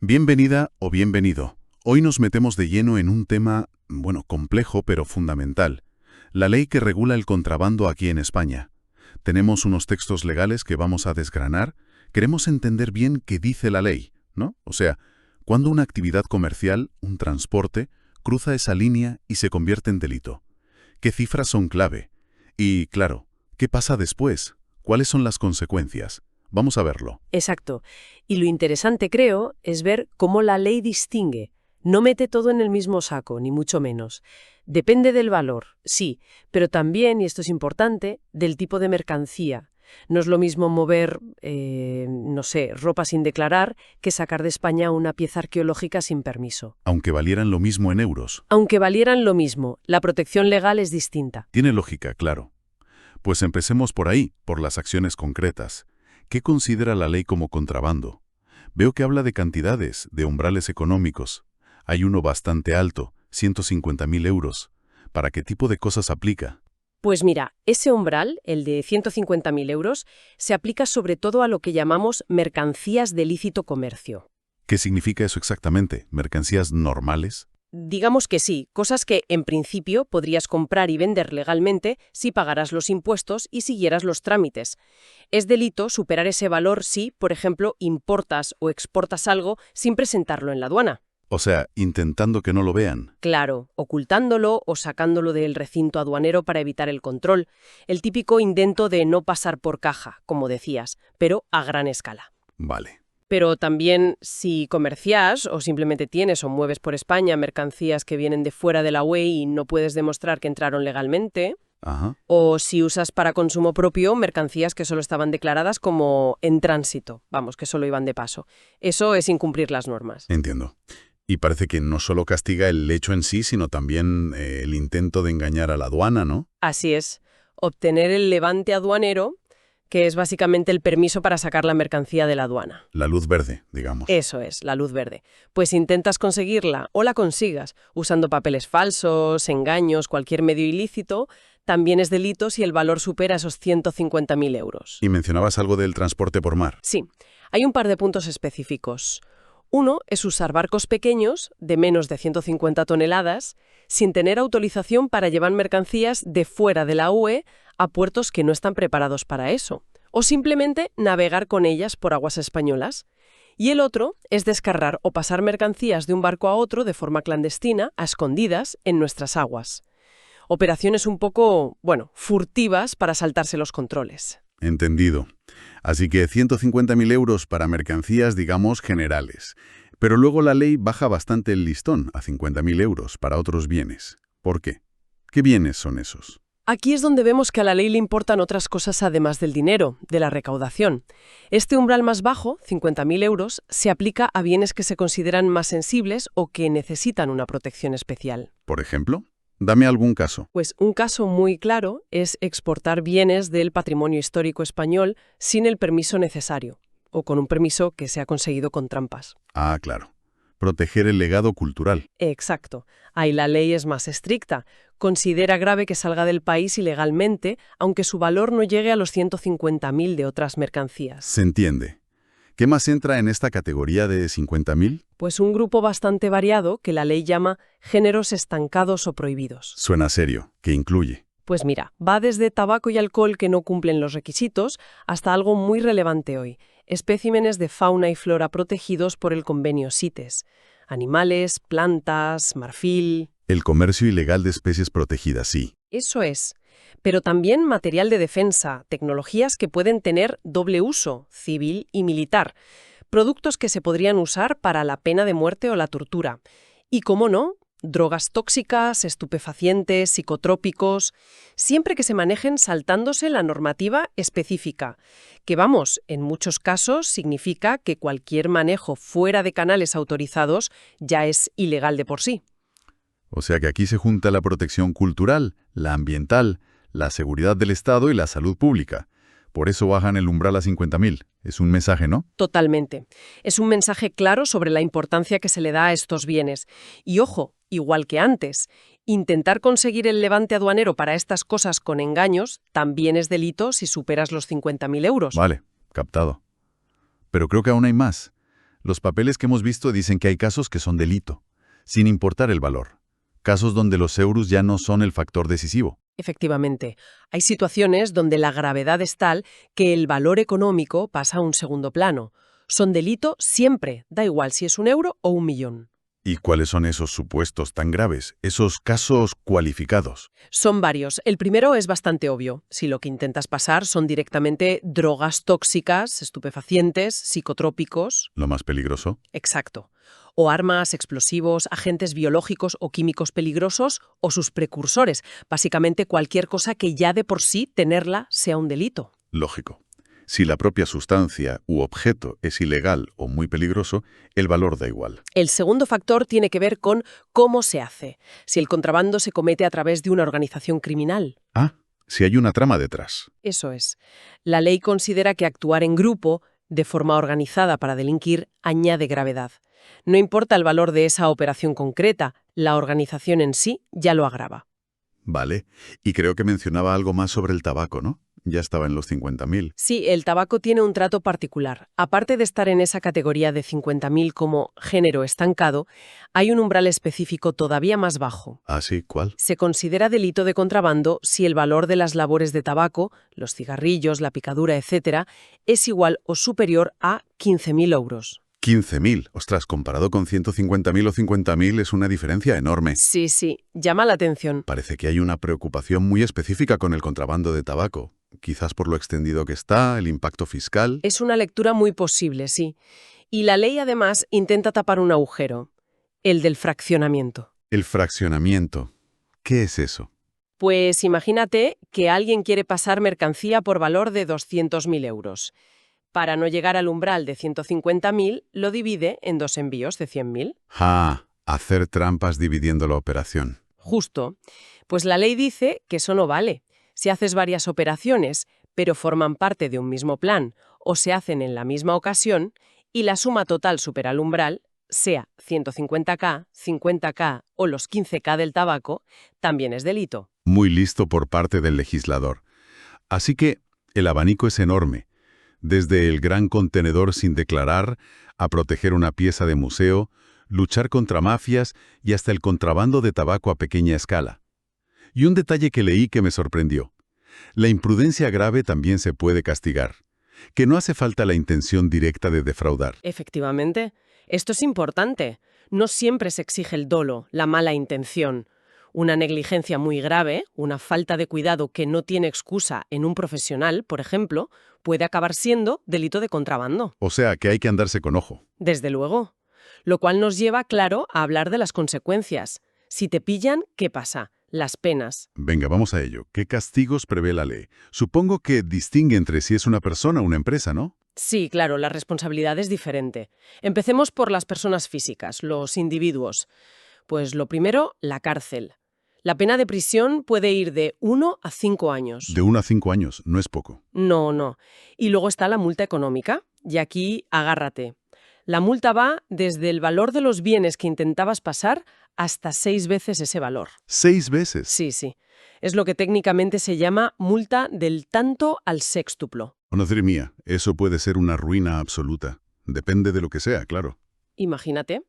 Bienvenida o bienvenido. Hoy nos metemos de lleno en un tema, complejo pero fundamental. La ley que regula el contrabando aquí en España. Tenemos unos textos legales que vamos a desgranar. Queremos entender bien qué dice la ley, ¿no? O sea, cuando una actividad comercial, un transporte, cruza esa línea y se convierte en delito. ¿Qué cifras son clave? Y, claro, ¿qué pasa después? ¿Cuáles son las consecuencias? Vamos a verlo. Exacto. Y lo interesante, creo, es ver cómo la ley distingue. No mete todo en el mismo saco, ni mucho menos. Depende del valor, sí, pero también, y esto es importante, del tipo de mercancía. No es lo mismo mover, ropa sin declarar, que sacar de España una pieza arqueológica sin permiso. Aunque valieran lo mismo en euros. Aunque valieran lo mismo, la protección legal es distinta. Tiene lógica, claro. Pues empecemos por ahí, por las acciones concretas. ¿Qué considera la ley como contrabando? Veo que habla de cantidades, de umbrales económicos. Hay uno bastante alto, 150.000 euros. ¿Para qué tipo de cosas aplica? Pues mira, ese umbral, el de 150.000 euros, se aplica sobre todo a lo que llamamos mercancías de lícito comercio. ¿Qué significa eso exactamente? ¿Mercancías normales? Digamos que sí, cosas que, en principio, podrías comprar y vender legalmente si pagaras los impuestos y siguieras los trámites. Es delito superar ese valor si, por ejemplo, importas o exportas algo sin presentarlo en la aduana. O sea, intentando que no lo vean. Claro, ocultándolo o sacándolo del recinto aduanero para evitar el control. El típico intento de no pasar por caja, como decías, pero a gran escala. Vale. Pero también si comercias o simplemente tienes o mueves por España mercancías que vienen de fuera de la UE y no puedes demostrar que entraron legalmente, Ajá. o si usas para consumo propio mercancías que solo estaban declaradas como en tránsito, vamos, que solo iban de paso. Eso es incumplir las normas. Entiendo. Y parece que no solo castiga el hecho en sí, sino también el intento de engañar a la aduana, ¿no? Así es, obtener el levante aduanero, que es básicamente el permiso para sacar la mercancía de la aduana. La luz verde, digamos. Eso es, la luz verde. Pues intentas conseguirla o la consigas usando papeles falsos, engaños, cualquier medio ilícito, también es delito si el valor supera esos 150.000 euros. Y mencionabas algo del transporte por mar. Sí, hay un par de puntos específicos. Uno es usar barcos pequeños, de menos de 150 toneladas, sin tener autorización para llevar mercancías de fuera de la UE a puertos que no están preparados para eso, o simplemente navegar con ellas por aguas españolas. Y el otro es descargar o pasar mercancías de un barco a otro de forma clandestina, a escondidas, en nuestras aguas. Operaciones un poco, furtivas para saltarse los controles. Entendido. Así que 150.000 euros para mercancías, digamos, generales. Pero luego la ley baja bastante el listón a 50.000 euros para otros bienes. ¿Por qué? ¿Qué bienes son esos? Aquí es donde vemos que a la ley le importan otras cosas además del dinero, de la recaudación. Este umbral más bajo, 50.000 euros, se aplica a bienes que se consideran más sensibles o que necesitan una protección especial. Por ejemplo, dame algún caso. Pues un caso muy claro es exportar bienes del patrimonio histórico español sin el permiso necesario, o con un permiso que se ha conseguido con trampas. Ah, claro. Proteger el legado cultural. Exacto. Ahí la ley es más estricta. Considera grave que salga del país ilegalmente, aunque su valor no llegue a los 150.000 de otras mercancías. Se entiende. ¿Qué más entra en esta categoría de 50.000? Pues un grupo bastante variado que la ley llama géneros estancados o prohibidos. Suena serio. ¿Qué incluye? Pues mira, va desde tabaco y alcohol que no cumplen los requisitos hasta algo muy relevante hoy, especímenes de fauna y flora protegidos por el convenio CITES. Animales, plantas, marfil. El comercio ilegal de especies protegidas, sí. Eso es. Pero también material de defensa, tecnologías que pueden tener doble uso, civil y militar, productos que se podrían usar para la pena de muerte o la tortura. Y, cómo no, drogas tóxicas, estupefacientes, psicotrópicos, siempre que se manejen saltándose la normativa específica, que vamos, en muchos casos significa que cualquier manejo fuera de canales autorizados ya es ilegal de por sí. O sea que aquí se junta la protección cultural, la ambiental, la seguridad del Estado y la salud pública. Por eso bajan el umbral a 50.000. Es un mensaje, ¿no? Totalmente. Es un mensaje claro sobre la importancia que se le da a estos bienes. Y ojo, igual que antes, intentar conseguir el levante aduanero para estas cosas con engaños también es delito si superas los 50.000 euros. Vale, captado. Pero creo que aún hay más. Los papeles que hemos visto dicen que hay casos que son delito, sin importar el valor. Casos donde los euros ya no son el factor decisivo. Efectivamente, hay situaciones donde la gravedad es tal que el valor económico pasa a un segundo plano. Son delito siempre, da igual si es 1 euro o 1 millón. ¿Y cuáles son esos supuestos tan graves, esos casos cualificados? Son varios. El primero es bastante obvio. Si lo que intentas pasar son directamente drogas tóxicas, estupefacientes, psicotrópicos. ¿Lo más peligroso? Exacto. O armas, explosivos, agentes biológicos o químicos peligrosos o sus precursores. Básicamente cualquier cosa que ya de por sí tenerla sea un delito. Lógico. Si la propia sustancia u objeto es ilegal o muy peligroso, el valor da igual. El segundo factor tiene que ver con cómo se hace. Si el contrabando se comete a través de una organización criminal. Ah, si hay una trama detrás. Eso es. La ley considera que actuar en grupo, de forma organizada para delinquir, añade gravedad. No importa el valor de esa operación concreta, la organización en sí ya lo agrava. Vale. Y creo que mencionaba algo más sobre el tabaco, ¿no? Ya estaba en los 50.000. Sí, el tabaco tiene un trato particular. Aparte de estar en esa categoría de 50.000 como género estancado, hay un umbral específico todavía más bajo. ¿Ah, sí? ¿Cuál? Se considera delito de contrabando si el valor de las labores de tabaco, los cigarrillos, la picadura, etc., es igual o superior a 15.000 euros. 15.000. Ostras, comparado con 150.000 o 50.000 es una diferencia enorme. Sí, llama la atención. Parece que hay una preocupación muy específica con el contrabando de tabaco. Quizás por lo extendido que está, el impacto fiscal. Es una lectura muy posible, sí. Y la ley además intenta tapar un agujero, el del fraccionamiento. El fraccionamiento. ¿Qué es eso? Pues imagínate que alguien quiere pasar mercancía por valor de 200.000 euros. Para no llegar al umbral de 150.000, lo divide en 2 envíos de 100.000. Ah, hacer trampas dividiendo la operación. Justo. Pues la ley dice que eso no vale. Si haces varias operaciones, pero forman parte de un mismo plan, o se hacen en la misma ocasión, y la suma total supera el umbral, sea 150.000, 50.000 o los 15.000 del tabaco, también es delito. Muy listo por parte del legislador. Así que el abanico es enorme. Desde el gran contenedor sin declarar, a proteger una pieza de museo, luchar contra mafias y hasta el contrabando de tabaco a pequeña escala. Y un detalle que leí que me sorprendió. La imprudencia grave también se puede castigar. Que no hace falta la intención directa de defraudar. Efectivamente. Esto es importante. No siempre se exige el dolo, la mala intención. Una negligencia muy grave, una falta de cuidado que no tiene excusa en un profesional, por ejemplo, puede acabar siendo delito de contrabando. O sea, que hay que andarse con ojo. Desde luego. Lo cual nos lleva, claro, a hablar de las consecuencias. Si te pillan, ¿qué pasa? Las penas. Venga, vamos a ello. ¿Qué castigos prevé la ley? Supongo que distingue entre si es una persona o una empresa, ¿no? Sí, claro, la responsabilidad es diferente. Empecemos por las personas físicas, los individuos. Pues lo primero, la cárcel. La pena de prisión puede ir de 1 a 5 años. De 1 a 5 años, no es poco. No. Y luego está la multa económica. Y aquí, agárrate. La multa va desde el valor de los bienes que intentabas pasar hasta 6 veces ese valor. ¿6 veces? Sí. Es lo que técnicamente se llama multa del tanto al sextuplo. Madre mía, eso puede ser una ruina absoluta. Depende de lo que sea, claro. Imagínate.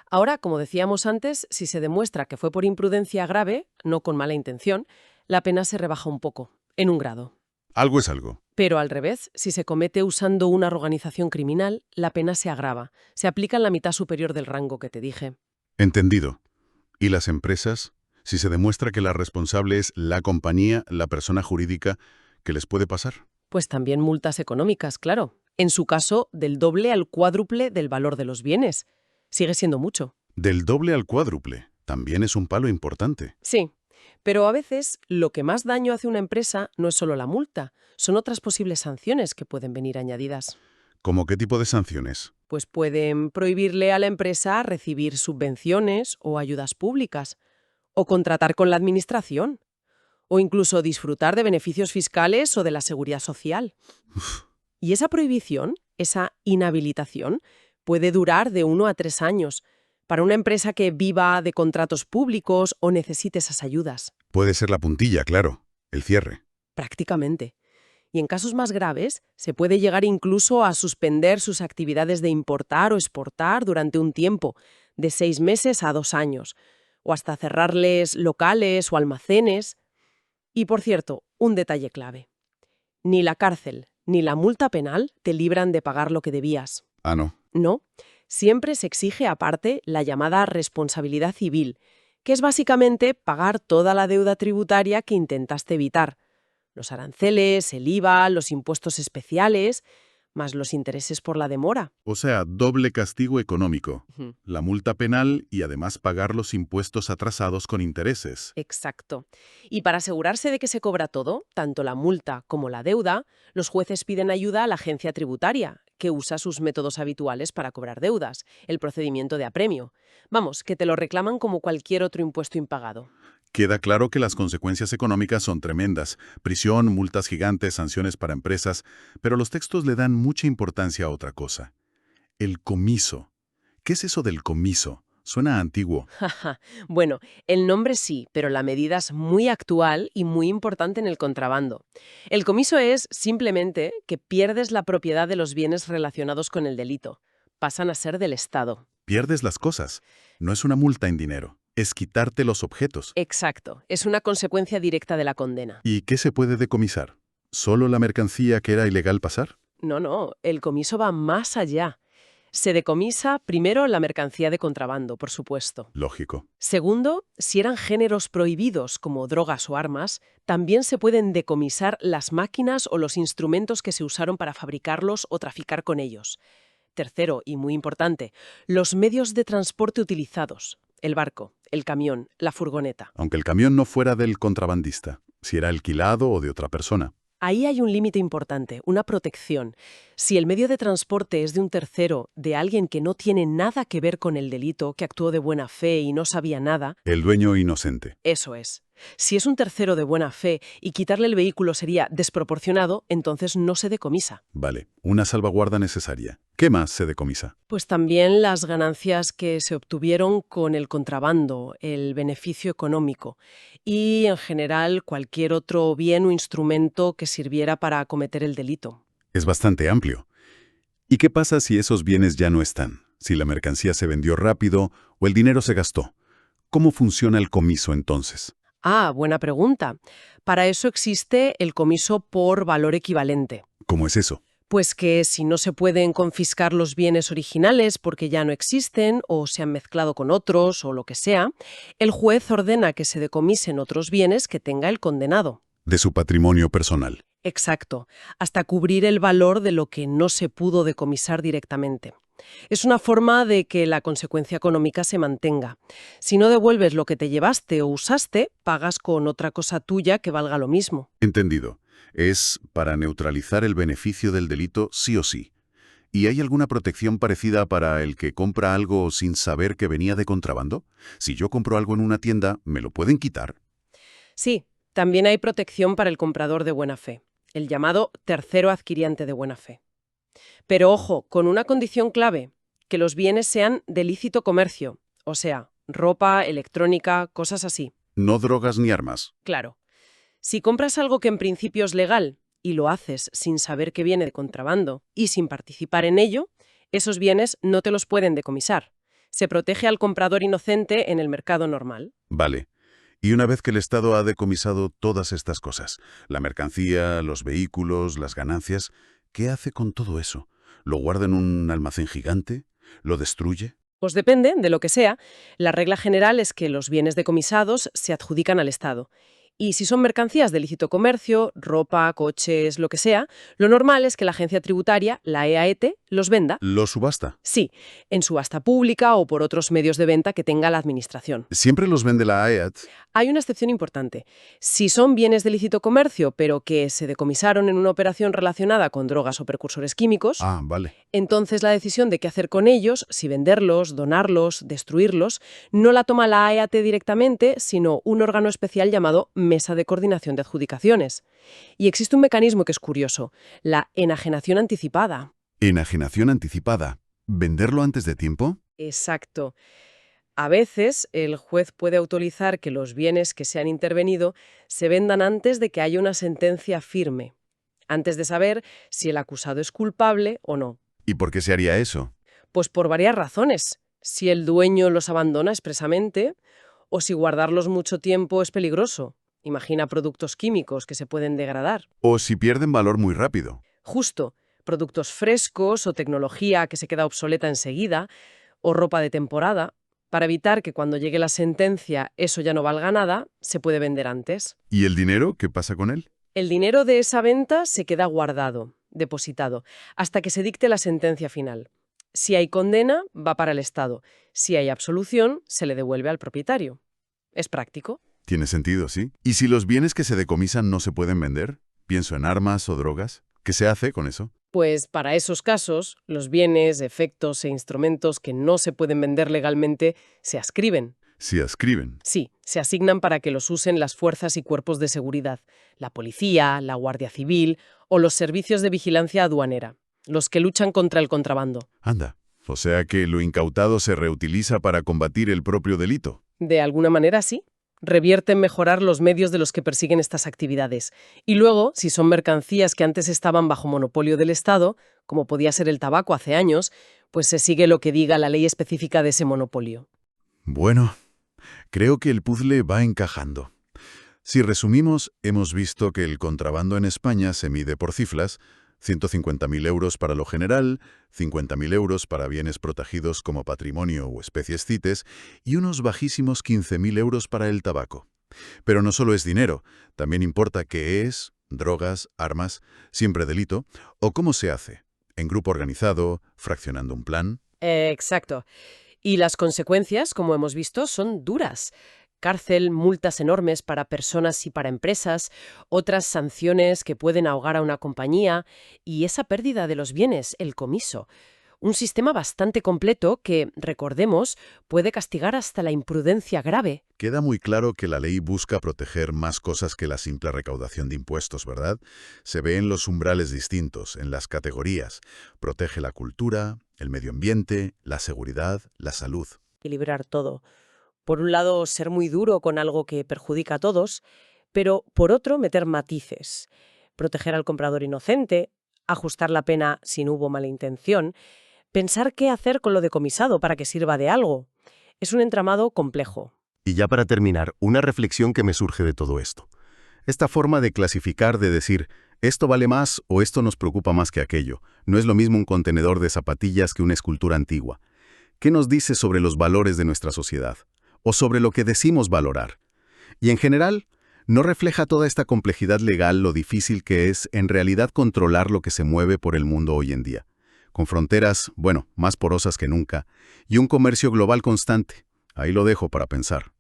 Ahora, como decíamos antes, si se demuestra que fue por imprudencia grave, no con mala intención, la pena se rebaja un poco, en 1 grado. Algo es algo. Pero al revés, si se comete usando una organización criminal, la pena se agrava. Se aplica en la mitad superior del rango que te dije. Entendido. ¿Y las empresas? Si se demuestra que la responsable es la compañía, la persona jurídica, ¿qué les puede pasar? Pues también multas económicas, claro. En su caso, del doble al cuádruple del valor de los bienes. Sigue siendo mucho. Del doble al cuádruple. También es un palo importante. Sí, pero a veces lo que más daño hace una empresa no es solo la multa, son otras posibles sanciones que pueden venir añadidas. ¿Cómo qué tipo de sanciones? Pues pueden prohibirle a la empresa recibir subvenciones o ayudas públicas, o contratar con la administración, o incluso disfrutar de beneficios fiscales o de la seguridad social. Y esa prohibición, esa inhabilitación, puede durar de 1 a 3 años, para una empresa que viva de contratos públicos o necesite esas ayudas. Puede ser la puntilla, claro. El cierre. Prácticamente. Y en casos más graves, se puede llegar incluso a suspender sus actividades de importar o exportar durante un tiempo, de 6 meses a 2 años, o hasta cerrarles locales o almacenes. Y por cierto, un detalle clave. Ni la cárcel ni la multa penal te libran de pagar lo que debías. Ah, no. No, siempre se exige aparte la llamada responsabilidad civil, que es básicamente pagar toda la deuda tributaria que intentaste evitar. Los aranceles, el IVA, los impuestos especiales, más los intereses por la demora. O sea, doble castigo económico. Ujú. La multa penal y además pagar los impuestos atrasados con intereses. Exacto. Y para asegurarse de que se cobra todo, tanto la multa como la deuda, los jueces piden ayuda a la agencia tributaria, que usa sus métodos habituales para cobrar deudas, el procedimiento de apremio. Vamos, que te lo reclaman como cualquier otro impuesto impagado. Queda claro que las consecuencias económicas son tremendas. Prisión, multas gigantes, sanciones para empresas. Pero los textos le dan mucha importancia a otra cosa. El comiso. ¿Qué es eso del comiso? Suena antiguo. Jaja. Bueno, el nombre sí, pero la medida es muy actual y muy importante en el contrabando. El comiso es simplemente que pierdes la propiedad de los bienes relacionados con el delito. Pasan a ser del Estado. Pierdes las cosas. No es una multa en dinero. Es quitarte los objetos. Exacto. Es una consecuencia directa de la condena. ¿Y qué se puede decomisar? ¿Solo la mercancía que era ilegal pasar? No, el comiso va más allá. Se decomisa primero la mercancía de contrabando, por supuesto. Lógico. Segundo, si eran géneros prohibidos como drogas o armas, también se pueden decomisar las máquinas o los instrumentos que se usaron para fabricarlos o traficar con ellos. Tercero, y muy importante, los medios de transporte utilizados. El barco, el camión, la furgoneta. Aunque el camión no fuera del contrabandista, si era alquilado o de otra persona. Ahí hay un límite importante, una protección. Si el medio de transporte es de un tercero, de alguien que no tiene nada que ver con el delito, que actuó de buena fe y no sabía nada, El dueño inocente. eso es. Si es un tercero de buena fe y quitarle el vehículo sería desproporcionado, entonces no se decomisa. Vale, una salvaguarda necesaria. ¿Qué más se decomisa? Pues también las ganancias que se obtuvieron con el contrabando, el beneficio económico y, en general, cualquier otro bien o instrumento que sirviera para acometer el delito. Es bastante amplio. ¿Y qué pasa si esos bienes ya no están? Si la mercancía se vendió rápido o el dinero se gastó. ¿Cómo funciona el comiso entonces? Ah, buena pregunta. Para eso existe el comiso por valor equivalente. ¿Cómo es eso? Pues que si no se pueden confiscar los bienes originales porque ya no existen o se han mezclado con otros o lo que sea, el juez ordena que se decomisen otros bienes que tenga el condenado. De su patrimonio personal. Exacto, hasta cubrir el valor de lo que no se pudo decomisar directamente. Es una forma de que la consecuencia económica se mantenga. Si no devuelves lo que te llevaste o usaste, pagas con otra cosa tuya que valga lo mismo. Entendido. Es para neutralizar el beneficio del delito sí o sí. ¿Y hay alguna protección parecida para el que compra algo sin saber que venía de contrabando? Si yo compro algo en una tienda, ¿me lo pueden quitar? Sí, también hay protección para el comprador de buena fe, el llamado tercero adquiriente de buena fe. Pero ojo, con una condición clave, que los bienes sean de lícito comercio, o sea, ropa, electrónica, cosas así. No drogas ni armas. Claro. Si compras algo que en principio es legal y lo haces sin saber que viene de contrabando y sin participar en ello, esos bienes no te los pueden decomisar. Se protege al comprador inocente en el mercado normal. Vale. Y una vez que el Estado ha decomisado todas estas cosas, la mercancía, los vehículos, las ganancias, ¿qué hace con todo eso? ¿Lo guarda en un almacén gigante? ¿Lo destruye? Pues depende de lo que sea. La regla general es que los bienes decomisados se adjudican al Estado. Y si son mercancías de lícito comercio, ropa, coches, lo que sea, lo normal es que la agencia tributaria, la EAET, los venda. ¿Lo subasta? Sí, en subasta pública o por otros medios de venta que tenga la administración. ¿Siempre los vende la AEAT? Hay una excepción importante. Si son bienes de lícito comercio, pero que se decomisaron en una operación relacionada con drogas o precursores químicos, Ah, vale. entonces la decisión de qué hacer con ellos, si venderlos, donarlos, destruirlos, no la toma la AEAT directamente, sino un órgano especial llamado Mesa de Coordinación de Adjudicaciones. Y existe un mecanismo que es curioso, la enajenación anticipada. Enajenación anticipada. ¿Venderlo antes de tiempo? Exacto. A veces el juez puede autorizar que los bienes que se han intervenido se vendan antes de que haya una sentencia firme. antes de saber si el acusado es culpable o no. ¿Y por qué se haría eso? Pues por varias razones. Si el dueño los abandona expresamente o si guardarlos mucho tiempo es peligroso. Imagina productos químicos que se pueden degradar. O si pierden valor muy rápido. Justo, productos frescos o tecnología que se queda obsoleta enseguida o ropa de temporada. Para evitar que cuando llegue la sentencia eso ya no valga nada, se puede vender antes. ¿Y el dinero? ¿Qué pasa con él? El dinero de esa venta se queda guardado, depositado, hasta que se dicte la sentencia final. Si hay condena, va para el Estado. Si hay absolución, se le devuelve al propietario. Es práctico. Tiene sentido, sí. ¿Y si los bienes que se decomisan no se pueden vender? Pienso en armas o drogas. ¿Qué se hace con eso? Pues para esos casos, los bienes, efectos e instrumentos que no se pueden vender legalmente se adscriben. Se adscriben. Sí, se asignan para que los usen las fuerzas y cuerpos de seguridad, la policía, la Guardia Civil o los servicios de vigilancia aduanera, los que luchan contra el contrabando. Anda. O sea que lo incautado se reutiliza para combatir el propio delito. De alguna manera sí. Revierte en mejorar los medios de los que persiguen estas actividades. Y luego, si son mercancías que antes estaban bajo monopolio del Estado, como podía ser el tabaco hace años, pues se sigue lo que diga la ley específica de ese monopolio. Bueno, creo que el puzzle va encajando. Si resumimos, hemos visto que el contrabando en España se mide por cifras: 150.000 euros para lo general, 50.000 euros para bienes protegidos como patrimonio o especies CITES y unos bajísimos 15.000 euros para el tabaco. Pero no solo es dinero, también importa qué es, drogas, armas, siempre delito, o cómo se hace, en grupo organizado, fraccionando un plan. Exacto. Y las consecuencias, como hemos visto, son duras. Cárcel, multas enormes para personas y para empresas, otras sanciones que pueden ahogar a una compañía y esa pérdida de los bienes, el comiso. Un sistema bastante completo que, recordemos, puede castigar hasta la imprudencia grave. Queda muy claro que la ley busca proteger más cosas que la simple recaudación de impuestos, ¿verdad? Se ve en los umbrales distintos, en las categorías. Protege la cultura, el medio ambiente, la seguridad, la salud. Equilibrar todo. Por un lado, ser muy duro con algo que perjudica a todos, pero por otro, meter matices. Proteger al comprador inocente, ajustar la pena si no hubo mala intención, pensar qué hacer con lo decomisado para que sirva de algo. Es un entramado complejo. Y ya para terminar, una reflexión que me surge de todo esto. Esta forma de clasificar, de decir, esto vale más o esto nos preocupa más que aquello, no es lo mismo un contenedor de zapatillas que una escultura antigua. ¿Qué nos dice sobre los valores de nuestra sociedad? O sobre lo que decimos valorar. Y en general, ¿no refleja toda esta complejidad legal lo difícil que es en realidad controlar lo que se mueve por el mundo hoy en día? Con fronteras, bueno, más porosas que nunca, y un comercio global constante. Ahí lo dejo para pensar.